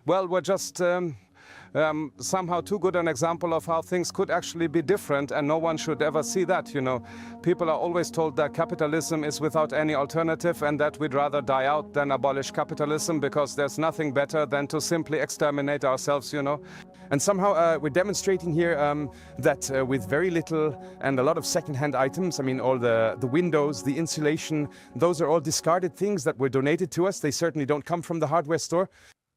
Well, we're just somehow too good an example of how things could actually be different, and no one should ever see that, you know. People are always told that capitalism is without any alternative and that we'd rather die out than abolish capitalism because there's nothing better than to simply exterminate ourselves, you know. And somehow we're demonstrating here that with very little and a lot of second-hand items, I mean all the windows, the insulation, those are all discarded things that were donated to us. They certainly don't come from the hardware store.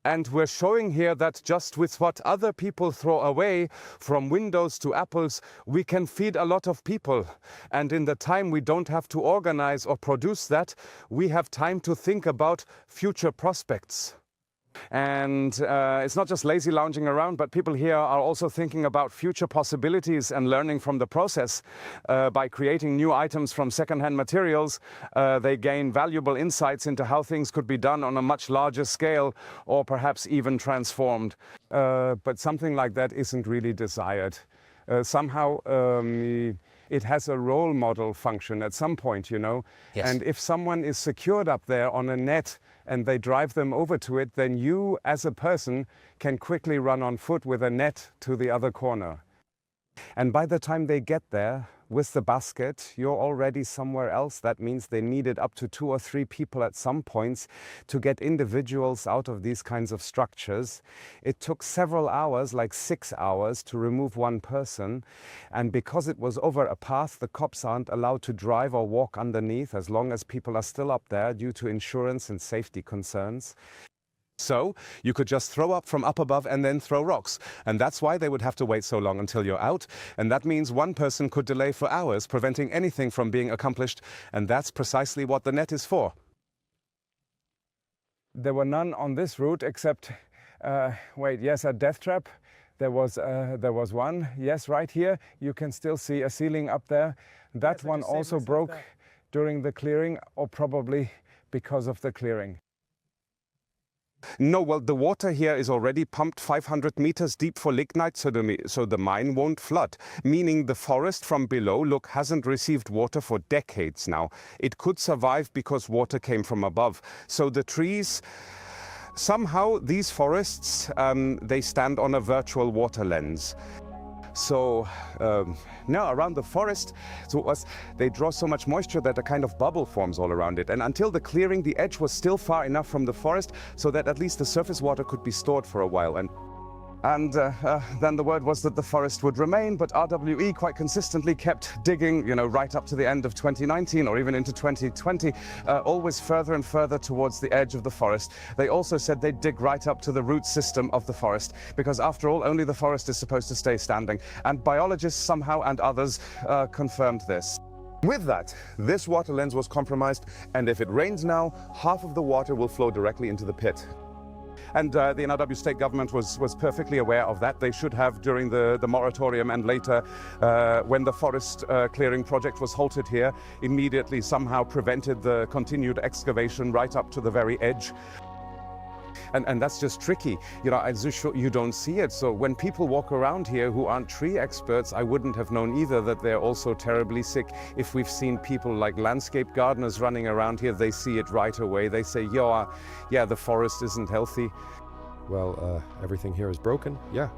And we're showing here that just with what other people throw away, from windows to apples, we can feed a lot of people. And in the time we don't have to organize or produce that, we have time to think about future prospects. And it's not just lazy lounging around, but people here are also thinking about future possibilities and learning from the process. By creating new items from second-hand materials, they gain valuable insights into how things could be done on a much larger scale, or perhaps even transformed. But something like that isn't really desired. Somehow it has a role model function at some point, you know. Yes. And if someone is secured up there on a net and they drive them over to it, then you as a person can quickly run on foot with a net to the other corner. And by the time they get there with the basket, you're already somewhere else. That means they needed up to 2 or 3 people at some points to get individuals out of these kinds of structures. It took several hours, like 6 hours, to remove one person. And because it was over a path, the cops aren't allowed to drive or walk underneath as long as people are still up there due to insurance and safety concerns. So you could just throw up from up above and then throw rocks. And that's why they would have to wait so long until you're out. And that means one person could delay for hours, preventing anything from being accomplished. And that's precisely what the net is for. There were none on this route except, wait, yes, a death trap. There was one. Yes, right here. You can still see a ceiling up there. That one also broke during the clearing, or probably because of the clearing. No, well, the water here is already pumped 500 meters deep for lignite, so the mine won't flood. Meaning the forest from below, look, hasn't received water for decades now. It could survive because water came from above. So the trees, somehow these forests, they stand on a virtual water lens. So now around the forest, they draw so much moisture that a kind of bubble forms all around it. And until the clearing, the edge was still far enough from the forest so that at least the surface water could be stored for a while. And then the word was that the forest would remain, but RWE quite consistently kept digging, you know, right up to the end of 2019 or even into 2020, always further and further towards the edge of the forest. They also said they'd dig right up to the root system of the forest, because after all, only the forest is supposed to stay standing. And biologists somehow and others confirmed this. With that, this water lens was compromised, and if it rains now, half of the water will flow directly into the pit. And the NRW state government was perfectly aware of that. They should have during the moratorium, and later when the forest clearing project was halted here, immediately somehow prevented the continued excavation right up to the very edge. And that's just tricky. You know, you don't see it. So when people walk around here who aren't tree experts, I wouldn't have known either that they're also terribly sick. If we've seen people like landscape gardeners running around here, they see it right away. They say, yeah, the forest isn't healthy. Well, everything here is broken, yeah.